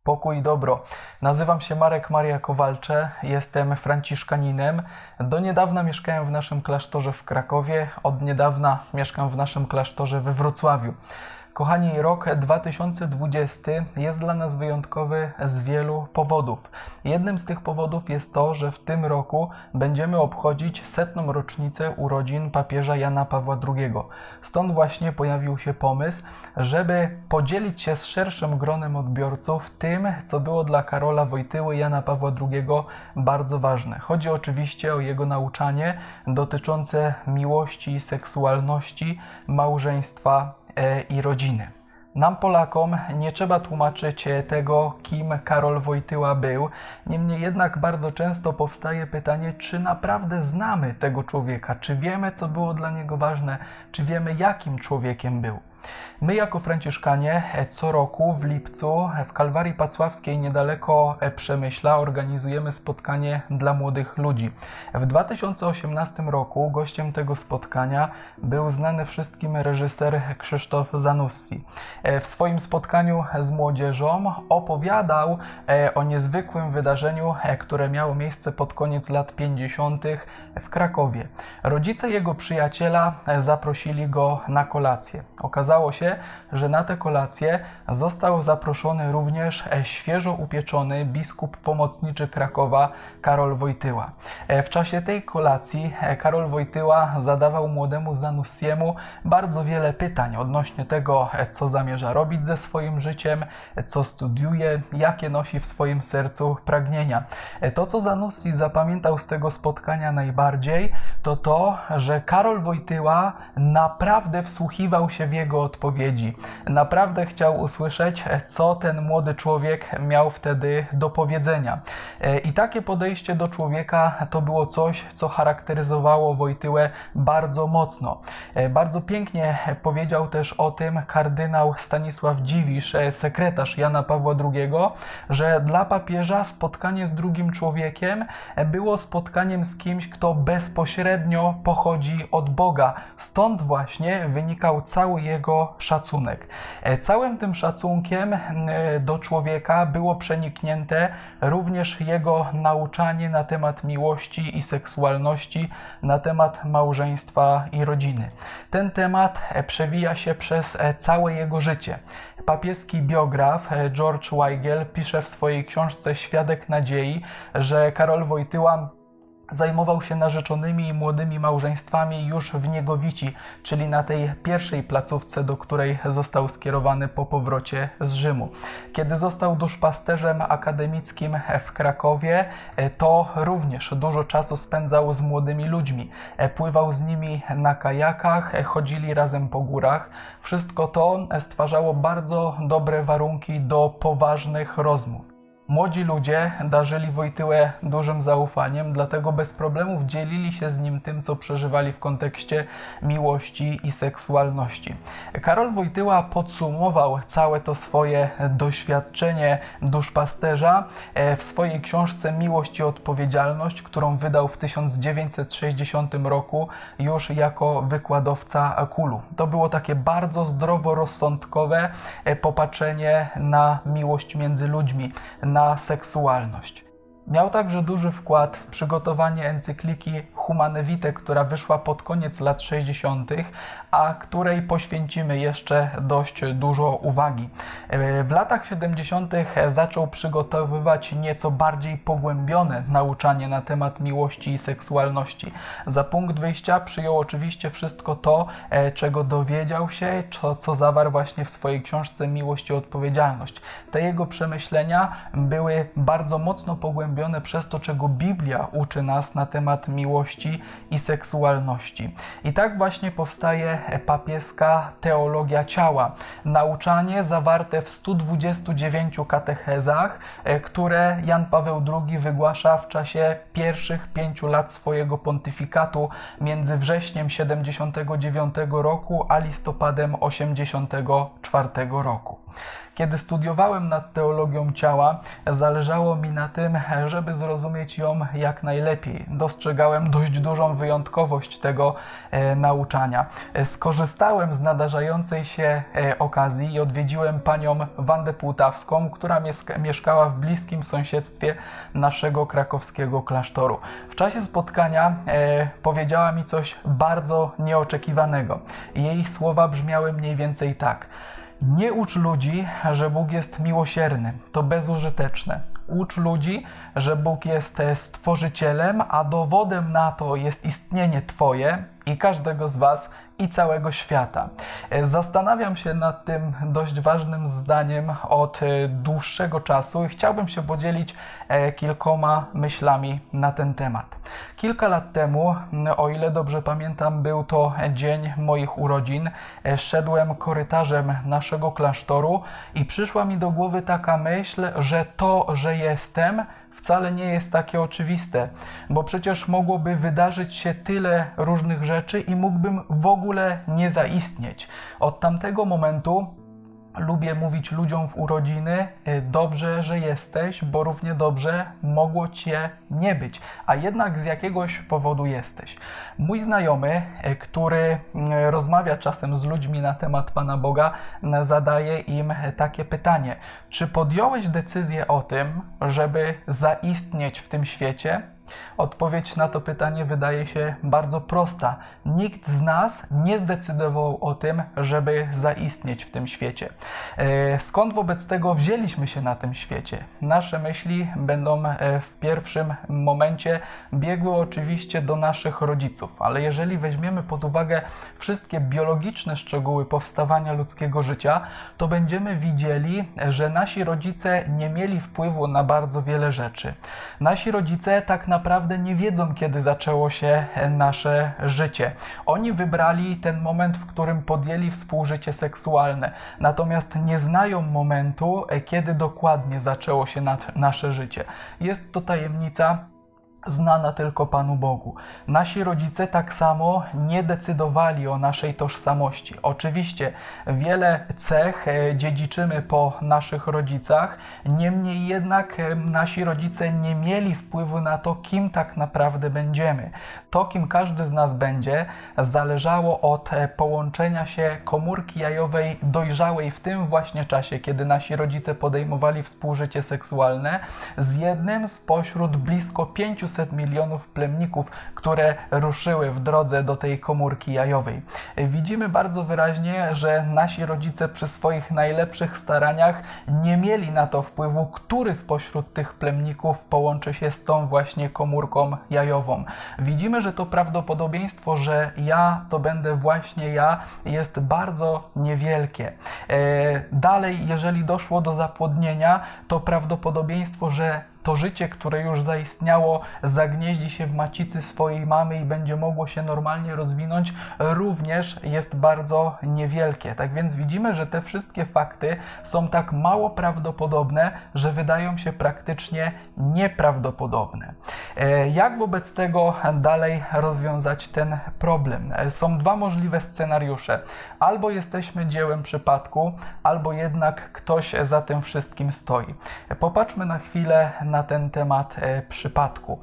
Pokój i dobro. Nazywam się Marek Maria Kowalcze, jestem franciszkaninem. Do niedawna mieszkałem w naszym klasztorze w Krakowie, od niedawna mieszkam w naszym klasztorze we Wrocławiu. Kochani, rok 2020 jest dla nas wyjątkowy z wielu powodów. Jednym z tych powodów jest to, że w tym roku będziemy obchodzić 100. rocznicę urodzin papieża Jana Pawła II. Stąd właśnie pojawił się pomysł, żeby podzielić się z szerszym gronem odbiorców tym, co było dla Karola Wojtyły, Jana Pawła II bardzo ważne. Chodzi oczywiście o jego nauczanie dotyczące miłości, seksualności, małżeństwa i rodziny. Nam, Polakom, nie trzeba tłumaczyć tego, kim Karol Wojtyła był. Niemniej jednak bardzo często powstaje pytanie, czy naprawdę znamy tego człowieka, czy wiemy, co było dla niego ważne, czy wiemy, jakim człowiekiem był. My jako franciszkanie co roku w lipcu w Kalwarii Pacławskiej niedaleko Przemyśla organizujemy spotkanie dla młodych ludzi. W 2018 roku gościem tego spotkania był znany wszystkim reżyser Krzysztof Zanussi. W swoim spotkaniu z młodzieżą opowiadał o niezwykłym wydarzeniu, które miało miejsce pod koniec lat 50. w Krakowie. Rodzice jego przyjaciela zaprosili go na kolację. Okazało się, że na tę kolację został zaproszony również świeżo upieczony biskup pomocniczy Krakowa Karol Wojtyła. W czasie tej kolacji Karol Wojtyła zadawał młodemu Zanussiemu bardzo wiele pytań odnośnie tego, co zamierza robić ze swoim życiem, co studiuje, jakie nosi w swoim sercu pragnienia. To, co Zanussi zapamiętał z tego spotkania najbardziej, to to, że Karol Wojtyła naprawdę wsłuchiwał się w jego odpowiedzi. Naprawdę chciał usłyszeć, co ten młody człowiek miał wtedy do powiedzenia. I takie podejście do człowieka to było coś, co charakteryzowało Wojtyłę bardzo mocno. Bardzo pięknie powiedział też o tym kardynał Stanisław Dziwisz, sekretarz Jana Pawła II, że dla papieża spotkanie z drugim człowiekiem było spotkaniem z kimś, kto bezpośrednio pochodzi od Boga. Stąd właśnie wynikał cały jego szacunek. Całym tym szacunkiem do człowieka było przeniknięte również jego nauczanie na temat miłości i seksualności, na temat małżeństwa i rodziny. Ten temat przewija się przez całe jego życie. Papieski biograf George Weigel pisze w swojej książce Świadek Nadziei, że Karol Wojtyła zajmował się narzeczonymi i młodymi małżeństwami już w Niegowici, czyli na tej pierwszej placówce, do której został skierowany po powrocie z Rzymu. Kiedy został duszpasterzem akademickim w Krakowie, to również dużo czasu spędzał z młodymi ludźmi. Pływał z nimi na kajakach, chodzili razem po górach. Wszystko to stwarzało bardzo dobre warunki do poważnych rozmów. Młodzi ludzie darzyli Wojtyłę dużym zaufaniem, dlatego bez problemów dzielili się z nim tym, co przeżywali w kontekście miłości i seksualności. Karol Wojtyła podsumował całe to swoje doświadczenie duszpasterza w swojej książce Miłość i odpowiedzialność, którą wydał w 1960 roku już jako wykładowca KUL-u. To było takie bardzo zdroworozsądkowe popatrzenie na miłość między ludźmi, na seksualność. Miał także duży wkład w przygotowanie encykliki Humane Vitae, która wyszła pod koniec lat 60., a której poświęcimy jeszcze dość dużo uwagi. W latach 70. zaczął przygotowywać nieco bardziej pogłębione nauczanie na temat miłości i seksualności. Za punkt wyjścia przyjął oczywiście wszystko to, czego dowiedział się, co zawarł właśnie w swojej książce Miłość i odpowiedzialność. Te jego przemyślenia były bardzo mocno pogłębione przez to, czego Biblia uczy nas na temat miłości i seksualności. I tak właśnie powstaje papieska teologia ciała. Nauczanie zawarte w 129 katechezach, które Jan Paweł II wygłasza w czasie pierwszych 5 lat swojego pontyfikatu między wrześniem 79 roku a listopadem 84 roku. Kiedy studiowałem nad teologią ciała, zależało mi na tym, żeby zrozumieć ją jak najlepiej. Dostrzegałem dość dużą wyjątkowość tego nauczania. Skorzystałem z nadarzającej się okazji i odwiedziłem panią Wandę Półtawską, która mieszkała w bliskim sąsiedztwie naszego krakowskiego klasztoru. W czasie spotkania powiedziała mi coś bardzo nieoczekiwanego. Jej słowa brzmiały mniej więcej tak: nie ucz ludzi, że Bóg jest miłosierny, to bezużyteczne. Ucz ludzi, że Bóg jest stworzycielem, a dowodem na to jest istnienie Twoje i każdego z Was i całego świata. Zastanawiam się nad tym dość ważnym zdaniem od dłuższego czasu i chciałbym się podzielić kilkoma myślami na ten temat. Kilka lat temu, o ile dobrze pamiętam, był to dzień moich urodzin. Szedłem korytarzem naszego klasztoru i przyszła mi do głowy taka myśl, że to, że jestem, wcale nie jest takie oczywiste, bo przecież mogłoby wydarzyć się tyle różnych rzeczy i mógłbym w ogóle nie zaistnieć. Od tamtego momentu lubię mówić ludziom w urodziny: dobrze, że jesteś, bo równie dobrze mogło Cię nie być, a jednak z jakiegoś powodu jesteś. Mój znajomy, który rozmawia czasem z ludźmi na temat Pana Boga, zadaje im takie pytanie: czy podjąłeś decyzję o tym, żeby zaistnieć w tym świecie? Odpowiedź na to pytanie wydaje się bardzo prosta. Nikt z nas nie zdecydował o tym, żeby zaistnieć w tym świecie. Skąd wobec tego wzięliśmy się na tym świecie? Nasze myśli będą w pierwszym momencie biegły oczywiście do naszych rodziców, ale jeżeli weźmiemy pod uwagę wszystkie biologiczne szczegóły powstawania ludzkiego życia, to będziemy widzieli, że nasi rodzice nie mieli wpływu na bardzo wiele rzeczy. Nasi rodzice tak naprawdę nie wiedzą, kiedy zaczęło się nasze życie. Oni wybrali ten moment, w którym podjęli współżycie seksualne, natomiast nie znają momentu, kiedy dokładnie zaczęło się nasze życie. Jest to tajemnica znana tylko Panu Bogu. Nasi rodzice tak samo nie decydowali o naszej tożsamości. Oczywiście wiele cech dziedziczymy po naszych rodzicach, niemniej jednak nasi rodzice nie mieli wpływu na to, kim tak naprawdę będziemy. To, kim każdy z nas będzie, zależało od połączenia się komórki jajowej dojrzałej w tym właśnie czasie, kiedy nasi rodzice podejmowali współżycie seksualne, z jednym spośród blisko 500 milionów plemników, które ruszyły w drodze do tej komórki jajowej. Widzimy bardzo wyraźnie, że nasi rodzice przy swoich najlepszych staraniach nie mieli na to wpływu, który spośród tych plemników połączy się z tą właśnie komórką jajową. Widzimy, że to prawdopodobieństwo, że ja to będę właśnie ja, jest bardzo niewielkie. Dalej, jeżeli doszło do zapłodnienia, to prawdopodobieństwo, że to życie, które już zaistniało, zagnieździ się w macicy swojej mamy i będzie mogło się normalnie rozwinąć, również jest bardzo niewielkie. Tak więc widzimy, że te wszystkie fakty są tak mało prawdopodobne, że wydają się praktycznie nieprawdopodobne. Jak wobec tego dalej rozwiązać ten problem? Są dwa możliwe scenariusze. Albo jesteśmy dziełem przypadku, albo jednak ktoś za tym wszystkim stoi. Popatrzmy na chwilę na ten temat przypadku.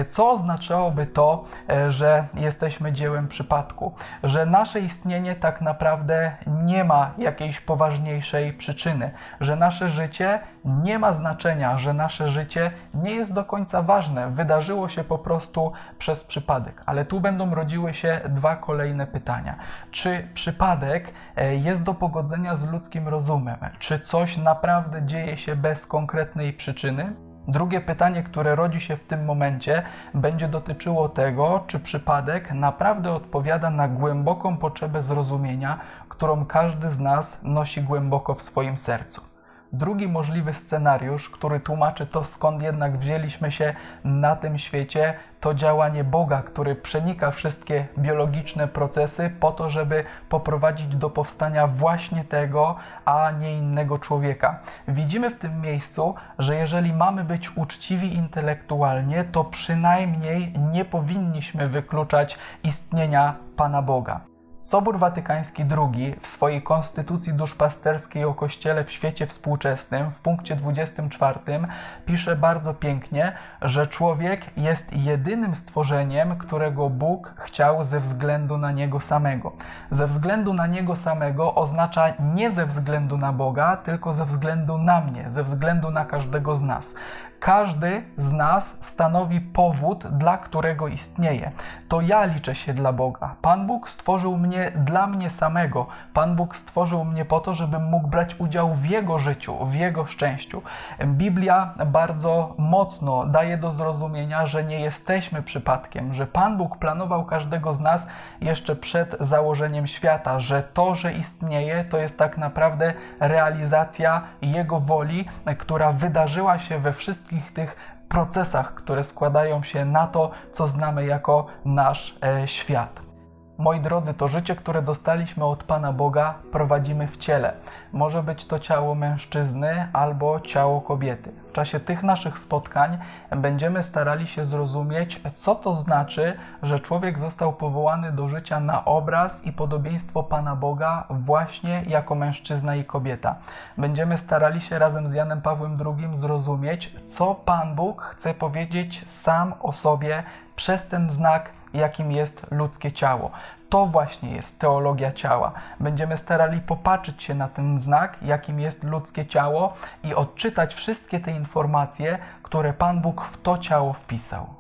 Co oznaczałoby to, że jesteśmy dziełem przypadku? Że nasze istnienie tak naprawdę nie ma jakiejś poważniejszej przyczyny, że nasze życie nie ma znaczenia, że nasze życie nie jest do końca ważne, wydarzyło się po prostu przez przypadek. Ale tu będą rodziły się dwa kolejne pytania. Czy przypadek jest do pogodzenia z ludzkim rozumem? Czy coś naprawdę dzieje się bez konkretnej przyczyny? Drugie pytanie, które rodzi się w tym momencie, będzie dotyczyło tego, czy przypadek naprawdę odpowiada na głęboką potrzebę zrozumienia, którą każdy z nas nosi głęboko w swoim sercu. Drugi możliwy scenariusz, który tłumaczy to, skąd jednak wzięliśmy się na tym świecie, to działanie Boga, który przenika wszystkie biologiczne procesy po to, żeby poprowadzić do powstania właśnie tego, a nie innego człowieka. Widzimy w tym miejscu, że jeżeli mamy być uczciwi intelektualnie, to przynajmniej nie powinniśmy wykluczać istnienia Pana Boga. Sobór Watykański II w swojej Konstytucji Duszpasterskiej o Kościele w świecie współczesnym w punkcie 24 pisze bardzo pięknie, że człowiek jest jedynym stworzeniem, którego Bóg chciał ze względu na niego samego. Ze względu na niego samego oznacza nie ze względu na Boga, tylko ze względu na mnie, ze względu na każdego z nas. Każdy z nas stanowi powód, dla którego istnieje. To ja liczę się dla Boga. Pan Bóg stworzył mnie dla mnie samego. Pan Bóg stworzył mnie po to, żebym mógł brać udział w Jego życiu, w Jego szczęściu. Biblia bardzo mocno daje do zrozumienia, że nie jesteśmy przypadkiem, że Pan Bóg planował każdego z nas jeszcze przed założeniem świata, że to, że istnieje, to jest tak naprawdę realizacja Jego woli, która wydarzyła się we wszystkich tych procesach, które składają się na to, co znamy jako nasz świat. Moi drodzy, to życie, które dostaliśmy od Pana Boga, prowadzimy w ciele. Może być to ciało mężczyzny albo ciało kobiety. W czasie tych naszych spotkań będziemy starali się zrozumieć, co to znaczy, że człowiek został powołany do życia na obraz i podobieństwo Pana Boga właśnie jako mężczyzna i kobieta. Będziemy starali się razem z Janem Pawłem II zrozumieć, co Pan Bóg chce powiedzieć sam o sobie przez ten znak, jakim jest ludzkie ciało. To właśnie jest teologia ciała. Będziemy starali popatrzeć się na ten znak, jakim jest ludzkie ciało i odczytać wszystkie te informacje, które Pan Bóg w to ciało wpisał.